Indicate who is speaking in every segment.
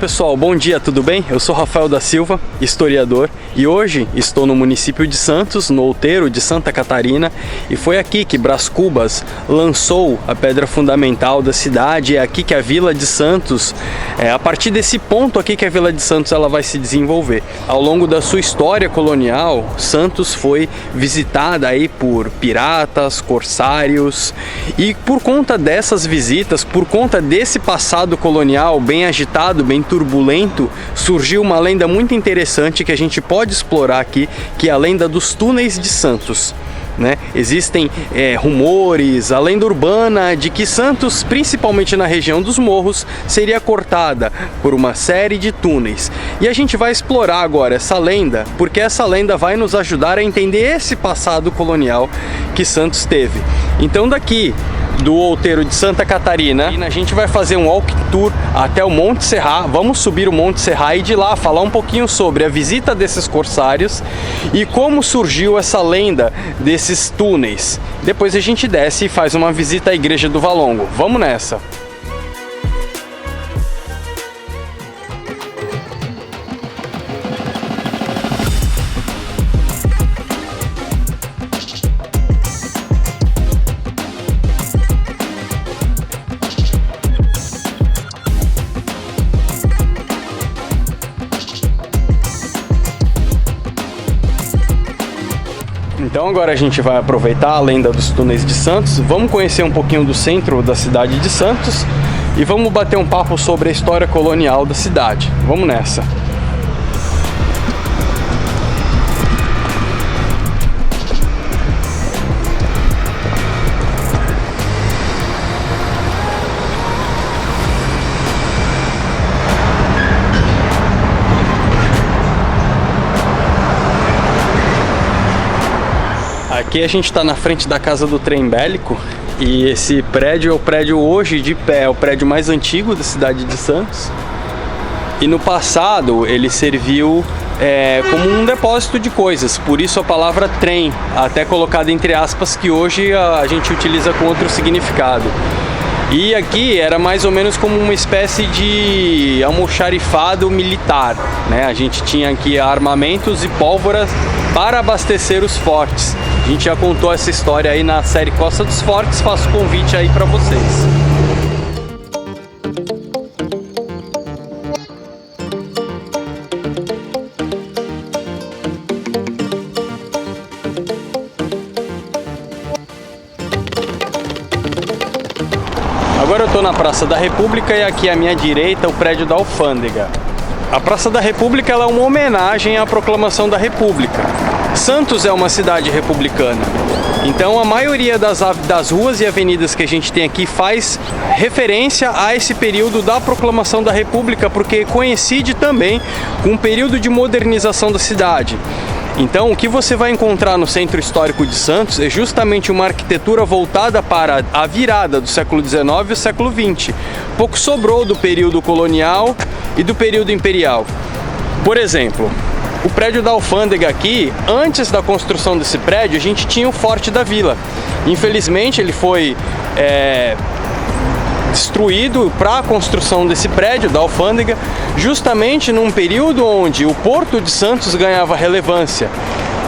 Speaker 1: pessoal, bom dia, tudo bem? Eu sou Rafael da Silva, historiador, e hoje estou no município de Santos, no outeiro de Santa Catarina, e foi aqui que Brás Cubas lançou a pedra fundamental da cidade. É aqui que a Vila de Santos, a partir desse ponto aqui que a Vila de Santos ela vai se desenvolver. Ao longo da sua história colonial, Santos foi visitada aí por piratas, corsários, e por conta dessas visitas, por conta desse passado colonial bem agitado, bem turbulento, surgiu uma lenda muito interessante que a gente pode explorar aqui, que é a lenda dos túneis de Santos. Existem rumores, a lenda urbana de que Santos, principalmente na região dos morros, seria cortada por uma série de túneis. E a gente vai explorar agora essa lenda, porque essa lenda vai nos ajudar a entender esse passado colonial que Santos teve. Então daqui do outeiro de Santa Catarina, a gente vai fazer um walk tour até o Monte Serra. Vamos subir o Monte Serra e de lá falar um pouquinho sobre a visita desses corsários e como surgiu essa lenda desses túneis. Depois a gente desce e faz uma visita à Igreja do Valongo. Vamos nessa! Então agora a gente vai aproveitar a lenda dos túneis de Santos, vamos conhecer um pouquinho do centro da cidade de Santos e vamos bater um papo sobre a história colonial da cidade. Vamos nessa! Aqui a gente está na frente da Casa do Trem Bélico e esse prédio é o prédio hoje de pé, é o prédio mais antigo da cidade de Santos. E no passado ele serviu como um depósito de coisas, por isso a palavra trem, até colocada entre aspas, que hoje a gente utiliza com outro significado. E aqui era mais ou menos como uma espécie de almoxarifado militar, A gente tinha aqui armamentos e pólvoras para abastecer os fortes. A gente já contou essa história aí na série Costa dos Fortes, faço convite aí para vocês. Agora eu estou na Praça da República e aqui à minha direita o prédio da Alfândega. A Praça da República ela é uma homenagem à proclamação da República. Santos é uma cidade republicana, então a maioria das ruas e avenidas que a gente tem aqui faz referência a esse período da proclamação da República, porque coincide também com um período de modernização da cidade. Então, o que você vai encontrar no Centro Histórico de Santos é justamente uma arquitetura voltada para a virada do século XIX e o século XX. Pouco sobrou do período colonial e do período imperial. Por exemplo, o prédio da Alfândega aqui, antes da construção desse prédio, a gente tinha o Forte da Vila. Infelizmente, ele foi destruído para a construção desse prédio da Alfândega, justamente num período onde o Porto de Santos ganhava relevância,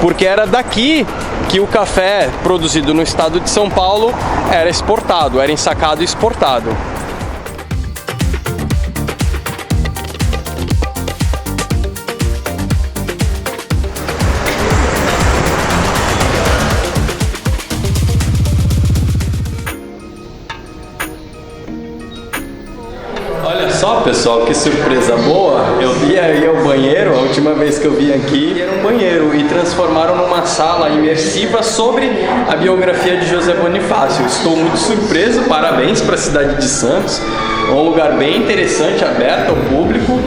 Speaker 1: porque era daqui que o café produzido no estado de São Paulo era exportado, era ensacado e exportado. Olha só, pessoal, que surpresa boa! Eu vi aí o banheiro, a última vez que eu vim aqui era um banheiro e transformaram numa sala imersiva sobre a biografia de José Bonifácio. Estou muito surpreso, parabéns para a cidade de Santos. É um lugar bem interessante, aberto ao público,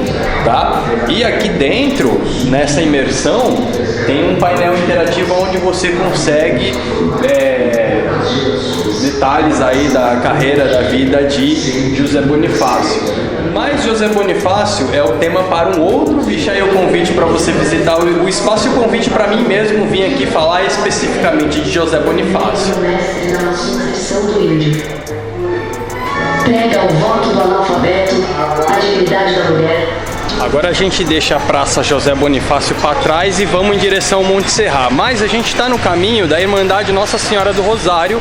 Speaker 1: tá? E aqui dentro, nessa imersão, tem um painel interativo onde você consegue detalhes aí da carreira, da vida de José Bonifácio. Mas José Bonifácio é o tema para um outro vídeo. Aí o convite para você visitar o espaço e o convite para mim mesmo vir aqui falar especificamente de José Bonifácio.
Speaker 2: prega o voto do analfabeto, a dignidade da mulher.
Speaker 1: Agora a gente deixa a Praça José Bonifácio para trás e vamos em direção ao Monte Serra. Mas a gente está no caminho da Irmandade Nossa Senhora do Rosário,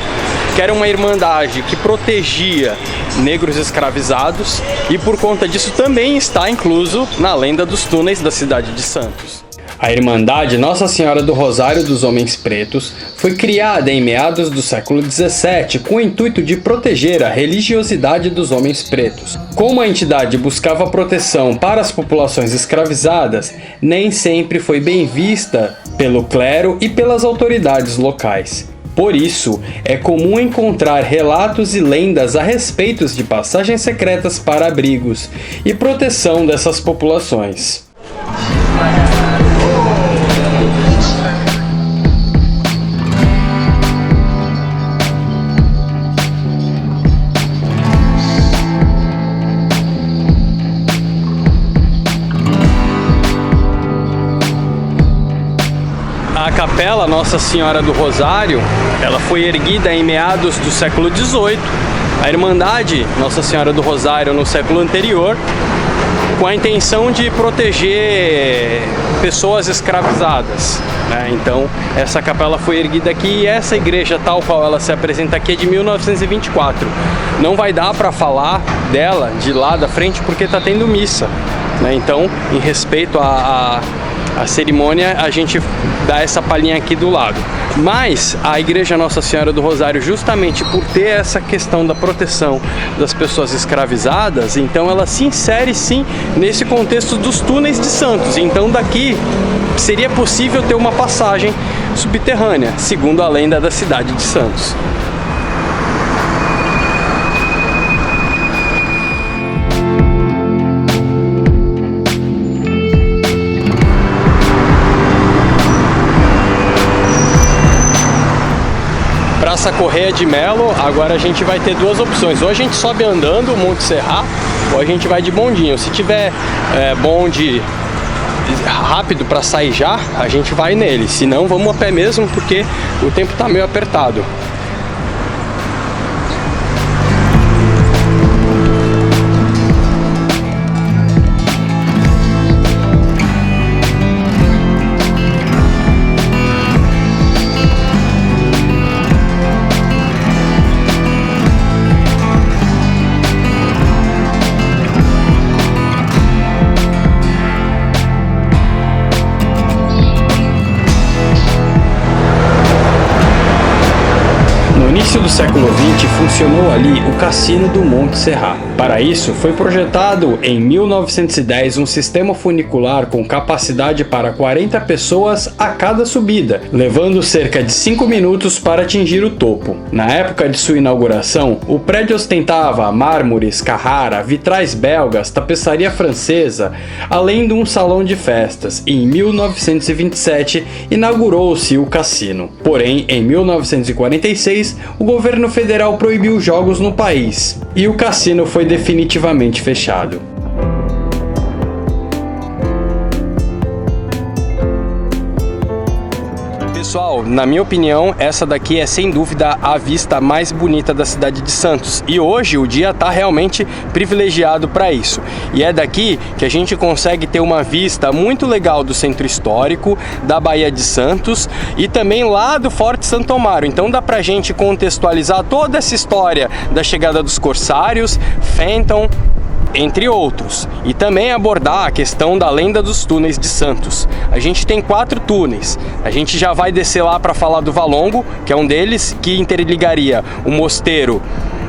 Speaker 1: que era uma irmandade que protegia negros escravizados e por conta disso também está incluso na lenda dos túneis da cidade de Santos. A Irmandade Nossa Senhora do Rosário dos Homens Pretos foi criada em meados do século XVII com o intuito de proteger a religiosidade dos homens pretos. Como a entidade buscava proteção para as populações escravizadas, nem sempre foi bem vista pelo clero e pelas autoridades locais. Por isso, é comum encontrar relatos e lendas a respeito de passagens secretas para abrigos e proteção dessas populações. A capela Nossa Senhora do Rosário, ela foi erguida em meados do século XVIII. A Irmandade Nossa Senhora do Rosário no século anterior, com a intenção de proteger pessoas escravizadas, né? Então, essa capela foi erguida aqui e essa igreja tal qual ela se apresenta aqui é de 1924. Não vai dar para falar dela de lá da frente porque está tendo missa, né? Então, em respeito à cerimônia, a gente dá essa palhinha aqui do lado. Mas a Igreja Nossa Senhora do Rosário, justamente por ter essa questão da proteção das pessoas escravizadas, então ela se insere sim nesse contexto dos túneis de Santos. Então daqui seria possível ter uma passagem subterrânea, segundo a lenda da cidade de Santos. Praça Correia de Melo, agora a gente vai ter duas opções. Ou a gente sobe andando o Monte Serra, ou a gente vai de bondinho. Se tiver bonde rápido para sair já, a gente vai nele. Se não, vamos a pé mesmo, porque o tempo tá meio apertado. No início do século XX, funcionou ali o Cassino do Monte Serra. Para isso, foi projetado em 1910 um sistema funicular com capacidade para 40 pessoas a cada subida, levando cerca de 5 minutos para atingir o topo. Na época de sua inauguração, o prédio ostentava mármores Carrara, vitrais belgas, tapeçaria francesa, além de um salão de festas. E em 1927, inaugurou-se o cassino. Porém, em 1946, o governo federal proibiu jogos no país e o cassino foi definitivamente fechado. Pessoal, na minha opinião, essa daqui é sem dúvida a vista mais bonita da cidade de Santos. E hoje o dia está realmente privilegiado para isso. E é daqui que a gente consegue ter uma vista muito legal do centro histórico, da Baía de Santos e também lá do Forte Santo Amaro. Então dá pra gente contextualizar toda essa história da chegada dos corsários, Fenton, entre outros, e também abordar a questão da lenda dos túneis de Santos. A gente tem 4 túneis, a gente já vai descer lá para falar do Valongo, que é um deles, que interligaria o mosteiro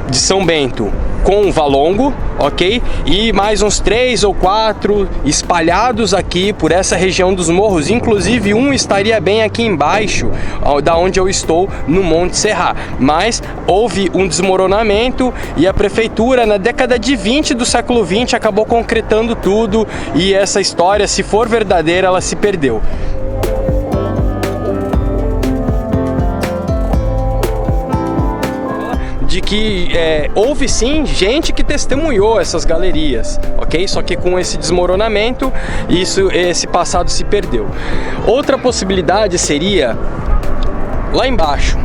Speaker 1: de São Bento com o Valongo, ok? E mais uns 3 ou 4 espalhados aqui por essa região dos morros, inclusive um estaria bem aqui embaixo, da onde eu estou, no Monte Serra. Mas houve um desmoronamento e a prefeitura, na década de 20 do século 20, acabou concretando tudo e essa história, se for verdadeira, ela se perdeu. De que houve sim gente que testemunhou essas galerias, ok? Só que com esse desmoronamento, esse passado se perdeu. Outra possibilidade seria lá embaixo.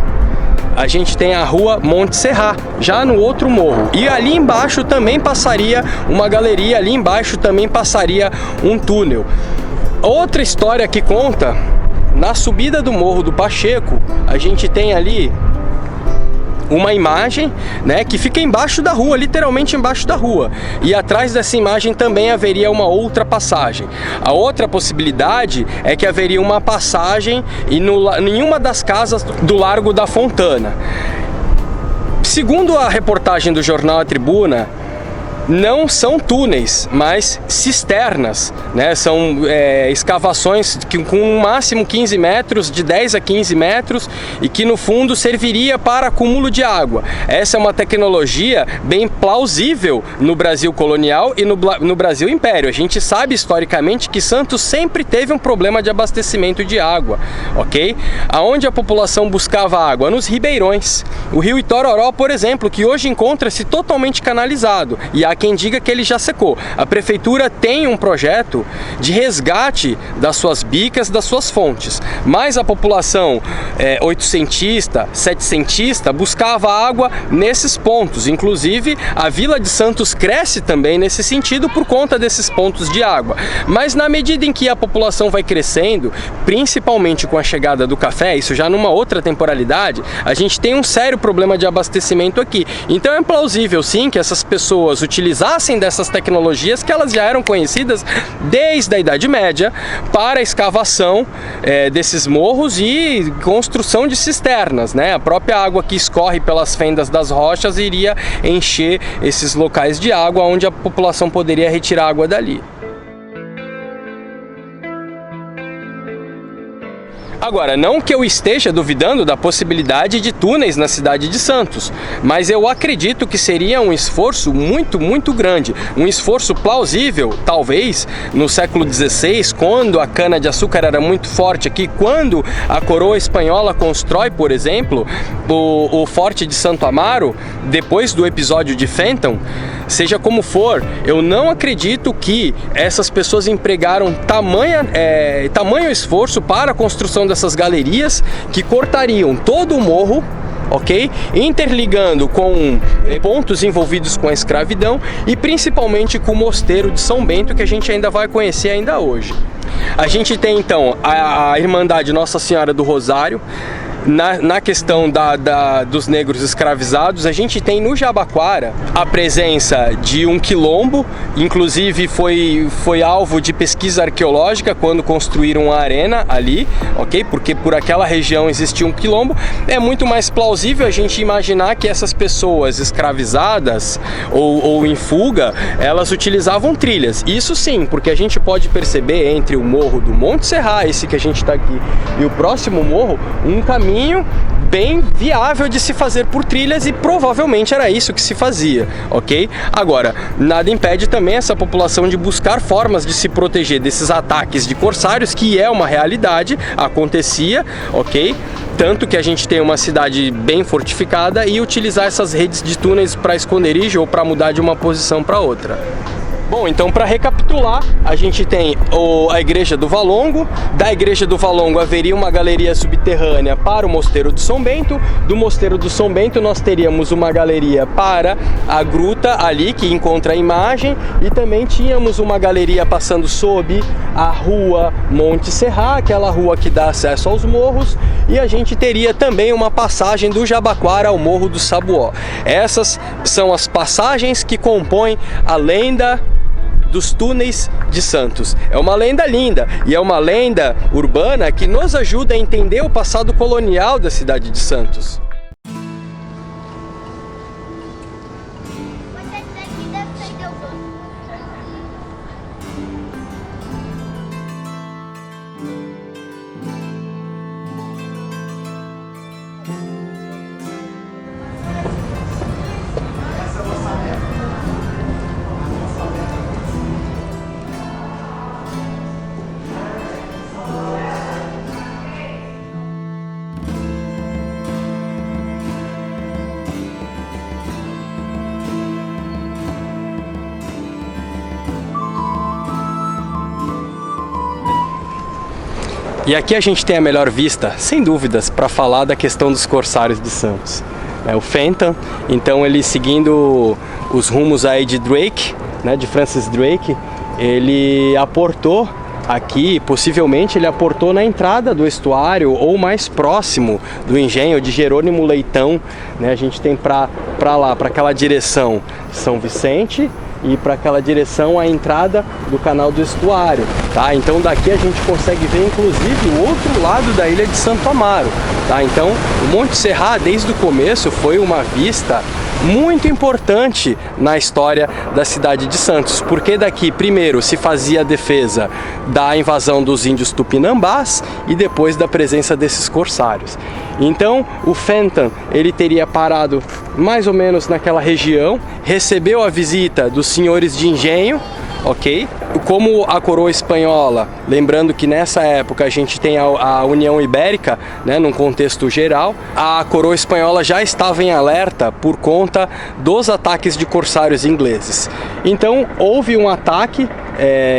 Speaker 1: a gente tem a rua Monte Serra, já no outro morro. E ali embaixo também passaria uma galeria, ali embaixo também passaria um túnel. Outra história que conta, na subida do Morro do Pacheco, a gente tem ali uma imagem, né, que fica embaixo da rua, literalmente embaixo da rua. E atrás dessa imagem também haveria uma outra passagem. A outra possibilidade é que haveria uma passagem em uma das casas do Largo da Fontana. Segundo a reportagem do jornal A Tribuna, não são túneis, mas cisternas, né? São escavações com no máximo 15 metros, de 10 a 15 metros, e que no fundo serviria para acúmulo de água. Essa é uma tecnologia bem plausível no Brasil colonial e no Brasil Império. A gente sabe historicamente que Santos sempre teve um problema de abastecimento de água, ok? Aonde a população buscava água? Nos ribeirões. O rio Itororó, por exemplo, que hoje encontra-se totalmente canalizado, e há quem diga que ele já secou. A prefeitura tem um projeto de resgate das suas bicas, das suas fontes, mas a população oitocentista, setecentista buscava água nesses pontos. Inclusive a Vila de Santos cresce também nesse sentido por conta desses pontos de água. Mas na medida em que a população vai crescendo, principalmente com a chegada do café, isso já numa outra temporalidade, a gente tem um sério problema de abastecimento aqui. Então é plausível sim que essas pessoas utilizassem dessas tecnologias que elas já eram conhecidas desde a Idade Média para a escavação desses morros e construção de cisternas, né? A própria água que escorre pelas fendas das rochas iria encher esses locais de água onde a população poderia retirar água dali. Agora, não que eu esteja duvidando da possibilidade de túneis na cidade de Santos, mas eu acredito que seria um esforço muito grande, um esforço plausível, talvez, no século XVI, quando a cana-de-açúcar era muito forte aqui, quando a coroa espanhola constrói, por exemplo, o Forte de Santo Amaro, depois do episódio de Fenton. Seja como for, eu não acredito que essas pessoas empregaram tamanho esforço para a construção dessas galerias que cortariam todo o morro, ok? Interligando com pontos envolvidos com a escravidão e principalmente com o mosteiro de São Bento, que a gente ainda vai conhecer ainda hoje. A gente tem então a Irmandade Nossa Senhora do Rosário. Na questão dos negros escravizados, a gente tem no Jabaquara a presença de um quilombo, inclusive foi alvo de pesquisa arqueológica quando construíram a arena ali, ok? Porque por aquela região existia um quilombo. É muito mais plausível a gente imaginar que essas pessoas escravizadas ou em fuga, elas utilizavam trilhas. Isso sim, porque a gente pode perceber entre o morro do Monte Serra, esse que a gente está aqui, e o próximo morro, um caminho bem viável de se fazer por trilhas, e provavelmente era isso que se fazia, ok? Agora, nada impede também essa população de buscar formas de se proteger desses ataques de corsários, que é uma realidade, acontecia, ok? Tanto que a gente tem uma cidade bem fortificada, e utilizar essas redes de túneis para esconderijo ou para mudar de uma posição para outra. Bom, então para recapitular, a gente tem a Igreja do Valongo. Da Igreja do Valongo haveria uma galeria subterrânea para o Mosteiro de São Bento. Do Mosteiro do São Bento nós teríamos uma galeria para a gruta ali, que encontra a imagem, e também tínhamos uma galeria passando sob a rua Monte Serra, aquela rua que dá acesso aos morros, e a gente teria também uma passagem do Jabaquara ao Morro do Sabuó. Essas são as passagens que compõem a lenda dos túneis de Santos. É uma lenda linda e é uma lenda urbana que nos ajuda a entender o passado colonial da cidade de Santos. E aqui a gente tem a melhor vista, sem dúvidas, para falar da questão dos corsários de Santos. O Fenton, então ele seguindo os rumos aí de Drake, né, de Francis Drake, ele aportou aqui, possivelmente ele aportou na entrada do estuário ou mais próximo do engenho de Jerônimo Leitão, né? A gente tem para lá, para aquela direção São Vicente e para aquela direção a entrada do canal do estuário, tá? Então daqui a gente consegue ver inclusive o outro lado da ilha de Santo Amaro, tá? Então o Monte Serra desde o começo foi uma vista muito importante na história da cidade de Santos, porque daqui primeiro se fazia a defesa da invasão dos índios tupinambás e depois da presença desses corsários. Então o Fenton ele teria parado mais ou menos naquela região, recebeu a visita dos senhores de engenho, ok? Como a coroa espanhola, lembrando que nessa época a gente tem a União Ibérica, né, num contexto geral, a coroa espanhola já estava em alerta por conta dos ataques de corsários ingleses. Então houve um ataque,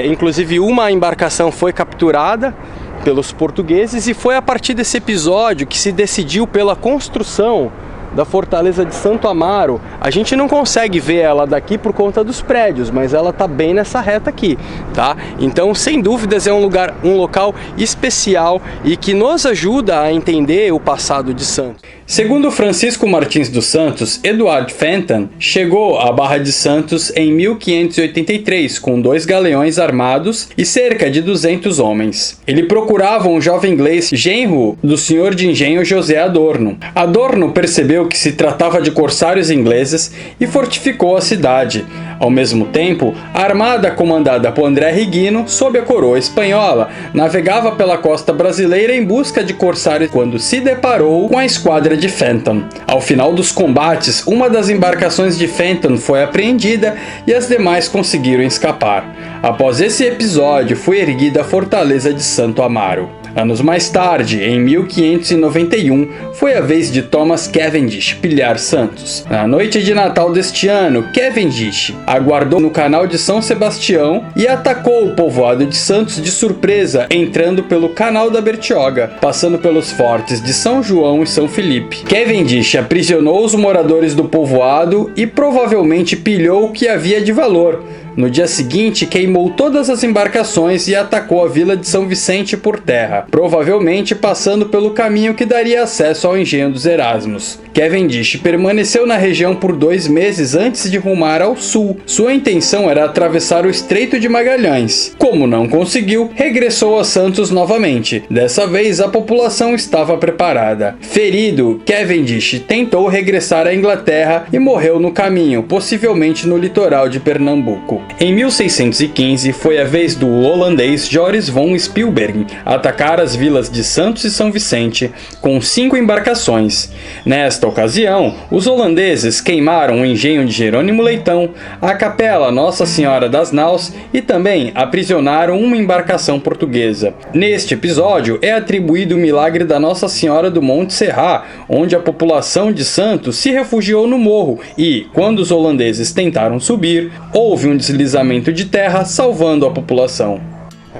Speaker 1: inclusive uma embarcação foi capturada pelos portugueses e foi a partir desse episódio que se decidiu pela construção da fortaleza de Santo Amaro. A gente não consegue ver ela daqui por conta dos prédios, mas ela tá bem nessa reta aqui, tá? Então, sem dúvidas, é um local especial e que nos ajuda a entender o passado de Santos. Segundo Francisco Martins dos Santos, Edward Fenton chegou à Barra de Santos em 1583 com 2 galeões armados e cerca de 200 homens. Ele procurava um jovem inglês, genro do senhor de engenho José Adorno. Adorno percebeu que se tratava de corsários ingleses e fortificou a cidade. Ao mesmo tempo, a armada comandada por André Riguino, sob a coroa espanhola, navegava pela costa brasileira em busca de corsários quando se deparou com a esquadra de Fenton. Ao final dos combates, uma das embarcações de Fenton foi apreendida e as demais conseguiram escapar. Após esse episódio, foi erguida a fortaleza de Santo Amaro. Anos mais tarde, em 1591, foi a vez de Thomas Cavendish pilhar Santos. Na noite de Natal deste ano, Cavendish aguardou no canal de São Sebastião e atacou o povoado de Santos de surpresa, entrando pelo canal da Bertioga, passando pelos fortes de São João e São Felipe. Cavendish aprisionou os moradores do povoado e provavelmente pilhou o que havia de valor. No dia seguinte, queimou todas as embarcações e atacou a vila de São Vicente por terra, provavelmente passando pelo caminho que daria acesso ao engenho dos Erasmos. Cavendish permaneceu na região por 2 meses antes de rumar ao sul. Sua intenção era atravessar o Estreito de Magalhães. Como não conseguiu, regressou a Santos novamente. Dessa vez, a população estava preparada. Ferido, Cavendish tentou regressar à Inglaterra e morreu no caminho, possivelmente no litoral de Pernambuco. Em 1615, foi a vez do holandês Joris von Spielberg atacar as vilas de Santos e São Vicente com 5 embarcações. Nesta ocasião, os holandeses queimaram o engenho de Jerônimo Leitão, a capela Nossa Senhora das Naus e também aprisionaram uma embarcação portuguesa. Neste episódio é atribuído o milagre da Nossa Senhora do Monte Serra, onde a população de Santos se refugiou no morro e, quando os holandeses tentaram subir, houve um deslizamento de terra, salvando a população.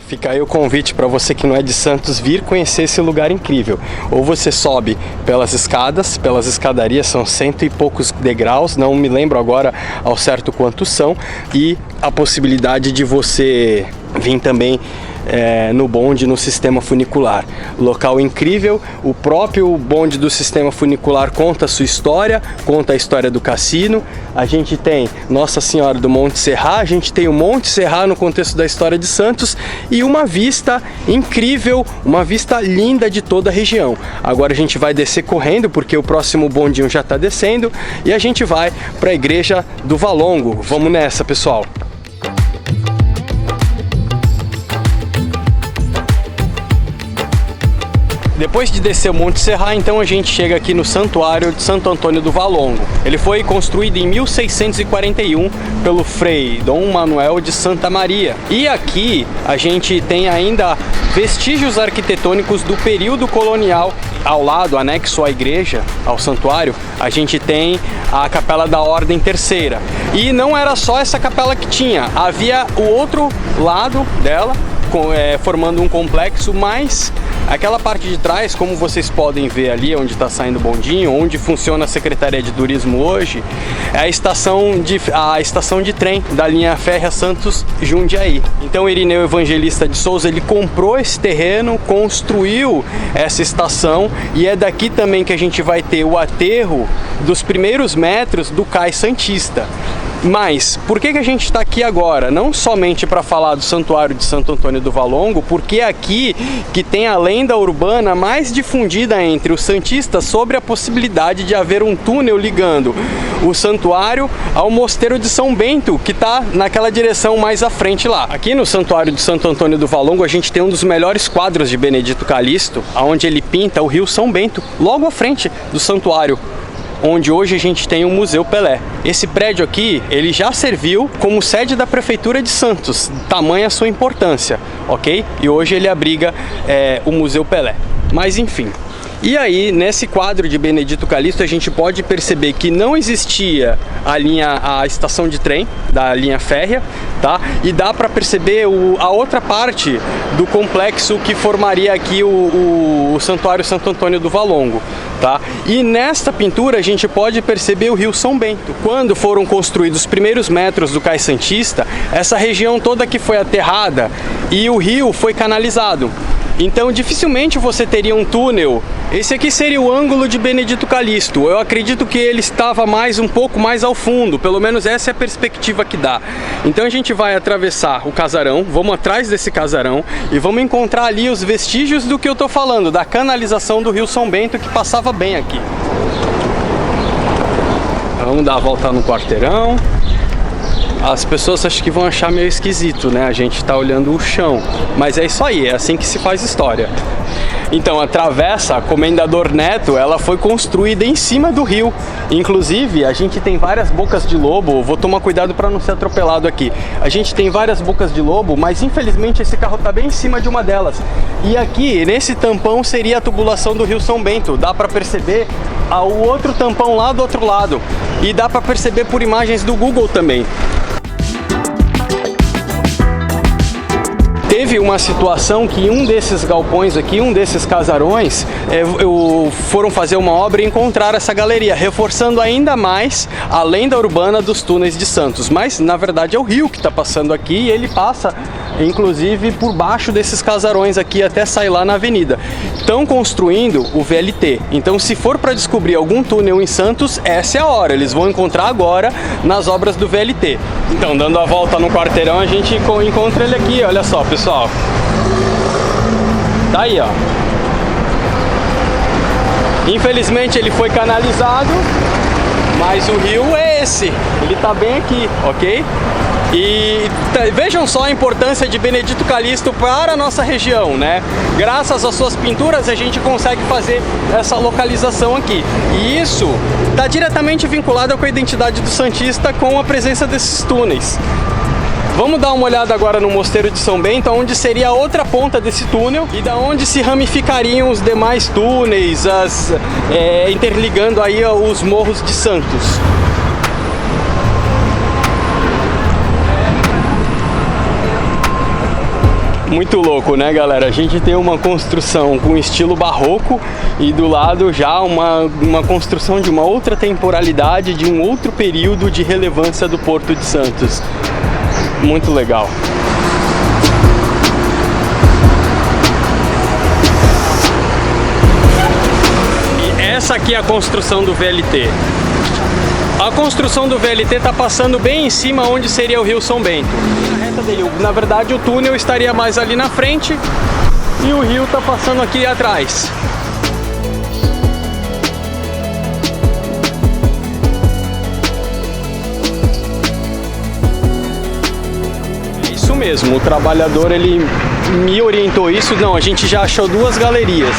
Speaker 1: Fica aí o convite para você que não é de Santos vir conhecer esse lugar incrível. Ou você sobe pelas escadas, pelas escadarias, são 100 e poucos degraus, não me lembro agora ao certo quantos são, e a possibilidade de você vir também no bonde, no sistema funicular. Local incrível, o próprio bonde do sistema funicular conta a sua história, conta a história do cassino. A gente tem Nossa Senhora do Monte Serra, a gente tem o Monte Serra no contexto da história de Santos e uma vista incrível, uma vista linda de toda a região. Agora a gente vai descer correndo porque o próximo bondinho já está descendo e a gente vai para a igreja do Valongo. Vamos nessa, pessoal! Depois de descer o Monte Serra, então a gente chega aqui no Santuário de Santo Antônio do Valongo. Ele foi construído em 1641 pelo Frei Dom Manuel de Santa Maria. E aqui a gente tem ainda vestígios arquitetônicos do período colonial. Ao lado, anexo à igreja, ao santuário, a gente tem a Capela da Ordem Terceira. E não era só essa capela que tinha, havia o outro lado dela, formando um complexo, mas aquela parte de trás, como vocês podem ver ali, onde está saindo o bondinho, onde funciona a Secretaria de Turismo hoje, é a estação de trem da linha férrea Santos-Jundiaí. Então Irineu Evangelista de Souza, ele comprou esse terreno, construiu essa estação, e é daqui também que a gente vai ter o aterro dos primeiros metros do Cais Santista. Mas, por que a gente está aqui agora? Não somente para falar do Santuário de Santo Antônio do Valongo, porque é aqui que tem a lenda urbana mais difundida entre os santistas sobre a possibilidade de haver um túnel ligando o santuário ao Mosteiro de São Bento, que está naquela direção mais à frente lá. Aqui no Santuário de Santo Antônio do Valongo, a gente tem um dos melhores quadros de Benedito Calixto, onde ele pinta o rio São Bento, logo à frente do santuário, onde hoje a gente tem o Museu Pelé. Esse prédio aqui, ele já serviu como sede da Prefeitura de Santos, tamanha a sua importância, ok? E hoje ele abriga o Museu Pelé. Mas enfim. E aí, nesse quadro de Benedito Calixto, a gente pode perceber que não existia a estação de trem da linha férrea, tá? E dá para perceber a outra parte do complexo que formaria aqui o Santuário Santo Antônio do Valongo, tá? E nesta pintura a gente pode perceber o rio São Bento. Quando foram construídos os primeiros metros do Cais Santista, essa região toda aqui foi aterrada e o rio foi canalizado. Então dificilmente você teria um túnel. Esse aqui seria o ângulo de Benedito Calixto. Eu acredito que ele estava um pouco mais ao fundo, pelo menos essa é a perspectiva que dá. Então a gente vai atravessar o casarão, vamos atrás desse casarão e vamos encontrar ali os vestígios do que eu tô falando, da canalização do rio São Bento que passava bem aqui. Vamos dar a volta no quarteirão. As pessoas acho que vão achar meio esquisito, né? A gente tá olhando o chão, mas é isso aí, é assim que se faz história. Então a travessa Comendador Neto, ela foi construída em cima do rio. Inclusive a gente tem várias bocas de lobo, vou tomar cuidado para não ser atropelado aqui. A gente tem várias bocas de lobo, mas infelizmente esse carro tá bem em cima de uma delas. E aqui nesse tampão seria a tubulação do rio São Bento, dá para perceber o outro tampão lá do outro lado. E dá para perceber por imagens do Google também. Teve uma situação que um desses galpões aqui, um desses casarões, foram fazer uma obra e encontraram essa galeria, reforçando ainda mais a lenda urbana dos túneis de Santos. Mas, na verdade, é o rio que está passando aqui e ele passa, inclusive, por baixo desses casarões aqui até sair lá na avenida. Estão construindo o VLT. Então, se for para descobrir algum túnel em Santos, essa é a hora. Eles vão encontrar agora nas obras do VLT. Então, dando a volta no quarteirão, a gente encontra ele aqui. Olha só, pessoal. Tá aí, ó. Infelizmente ele foi canalizado, mas o rio é esse. Ele tá bem aqui, ok? E vejam só a importância de Benedito Calixto para a nossa região, né? Graças às suas pinturas a gente consegue fazer essa localização aqui. E isso está diretamente vinculado com a identidade do santista com a presença desses túneis. Vamos dar uma olhada agora no Mosteiro de São Bento, onde seria a outra ponta desse túnel e da onde se ramificariam os demais túneis, interligando aí os morros de Santos. Muito louco, né, galera? A gente tem uma construção com estilo barroco e do lado já uma construção de uma outra temporalidade, de um outro período de relevância do Porto de Santos. Muito legal. E essa aqui é a construção do VLT. A construção do VLT está passando bem em cima onde seria o rio São Bento. Na reta dele, na verdade, o túnel estaria mais ali na frente e o rio está passando aqui atrás. Mesmo, o trabalhador ele me orientou isso. Não, a gente já achou duas galerias,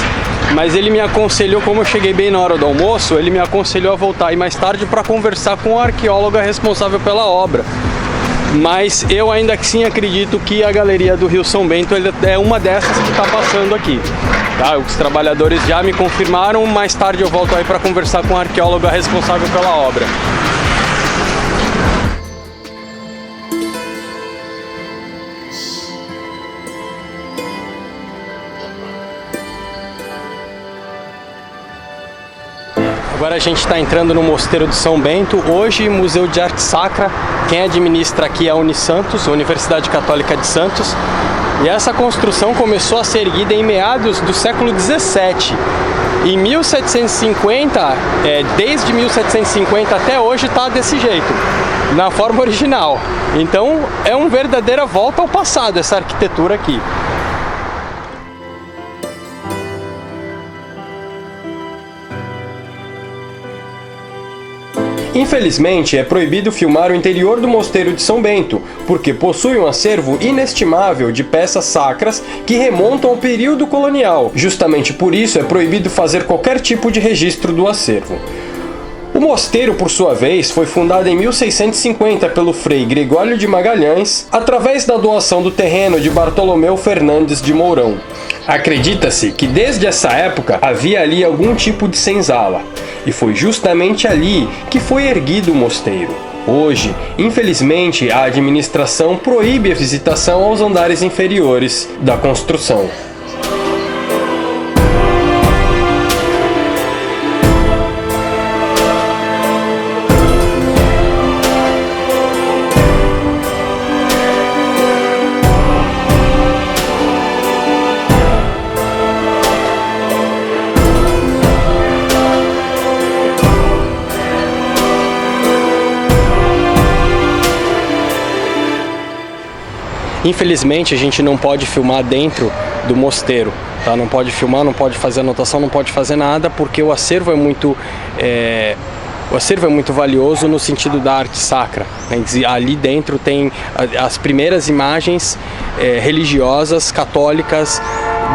Speaker 1: mas ele me aconselhou, como eu cheguei bem na hora do almoço, ele me aconselhou a voltar aí mais tarde para conversar com a arqueóloga responsável pela obra. Mas eu ainda assim acredito que a galeria do rio São Bento é uma dessas que está passando aqui, tá? Os trabalhadores já me confirmaram, mais tarde eu volto aí para conversar com a arqueóloga responsável pela obra. Agora a gente está entrando no Mosteiro de São Bento, hoje Museu de Arte Sacra. Quem administra aqui é a Unisantos, a Universidade Católica de Santos. E essa construção começou a ser erguida em meados do século XVII. Em 1750, desde 1750 até hoje está desse jeito, na forma original. Então é uma verdadeira volta ao passado essa arquitetura aqui. Infelizmente, é proibido filmar o interior do Mosteiro de São Bento, porque possui um acervo inestimável de peças sacras que remontam ao período colonial. Justamente por isso é proibido fazer qualquer tipo de registro do acervo. O mosteiro, por sua vez, foi fundado em 1650 pelo frei Gregório de Magalhães, através da doação do terreno de Bartolomeu Fernandes de Mourão. Acredita-se que desde essa época havia ali algum tipo de senzala, e foi justamente ali que foi erguido o mosteiro. Hoje, infelizmente, a administração proíbe a visitação aos andares inferiores da construção. Infelizmente, a gente não pode filmar dentro do mosteiro, tá? Não pode filmar, não pode fazer anotação, não pode fazer nada, porque o acervo é muito valioso no sentido da arte sacra, né? Ali dentro tem as primeiras imagens religiosas católicas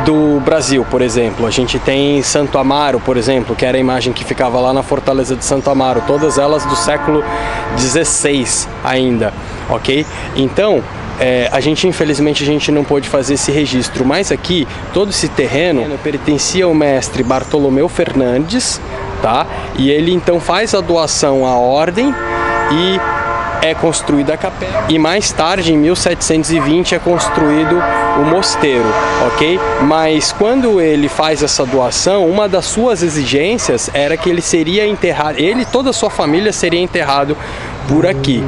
Speaker 1: do Brasil, por exemplo. A gente tem Santo Amaro, por exemplo, que era a imagem que ficava lá na Fortaleza de Santo Amaro, todas elas do século XVI ainda, ok? Então, infelizmente a gente não pôde fazer esse registro, mas aqui todo esse terreno pertencia ao mestre Bartolomeu Fernandes, tá? E ele então faz a doação à ordem e é construída a capela. E mais tarde, em 1720, é construído o mosteiro, ok? Mas quando ele faz essa doação, uma das suas exigências era que ele seria enterrado, ele e toda a sua família seria enterrado por aqui.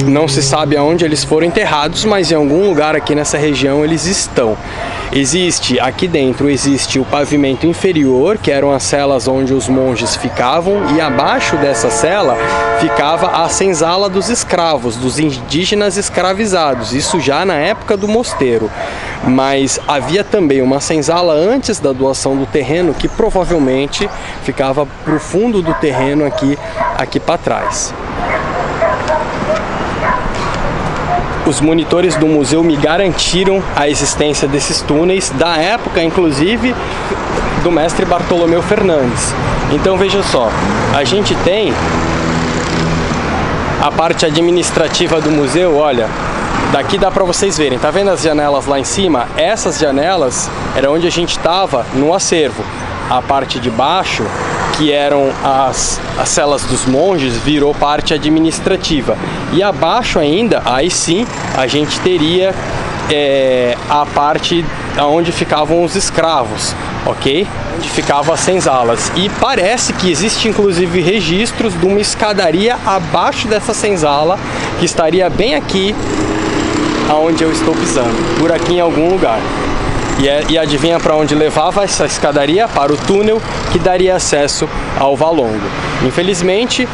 Speaker 1: Não se sabe aonde eles foram enterrados, mas em algum lugar aqui nessa região eles estão. Aqui dentro existe o pavimento inferior, que eram as celas onde os monges ficavam, e abaixo dessa cela ficava a senzala dos escravos, dos indígenas escravizados, isso já na época do mosteiro. Mas havia também uma senzala antes da doação do terreno, que provavelmente ficava pro fundo do terreno aqui para trás. Os monitores do museu me garantiram a existência desses túneis, da época, inclusive, do mestre Bartolomeu Fernandes. Então veja só, a gente tem a parte administrativa do museu, olha, daqui dá para vocês verem, tá vendo as janelas lá em cima? Essas janelas era onde a gente estava no acervo. A parte de baixo, que eram as celas dos monges, virou parte administrativa. E abaixo ainda, aí sim, a gente teria a parte onde ficavam os escravos, ok? Onde ficavam as senzalas. E parece que existe inclusive registros de uma escadaria abaixo dessa senzala, que estaria bem aqui, aonde eu estou pisando, por aqui em algum lugar. E adivinha para onde levava essa escadaria? Para o túnel que daria acesso ao Valongo. Infelizmente,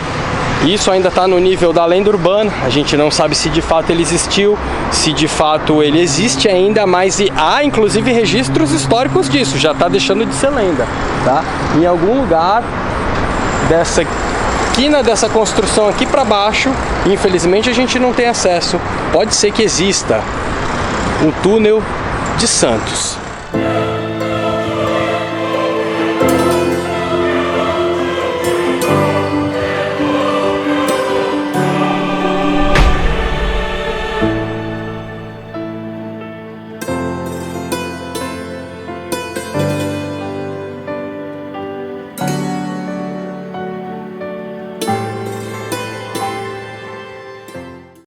Speaker 1: isso ainda está no nível da lenda urbana, a gente não sabe se de fato ele existiu, se de fato ele existe ainda, mas há inclusive registros históricos disso, já está deixando de ser lenda, tá? Em algum lugar dessa quina dessa construção aqui para baixo, infelizmente a gente não tem acesso, pode ser que exista um túnel de Santos.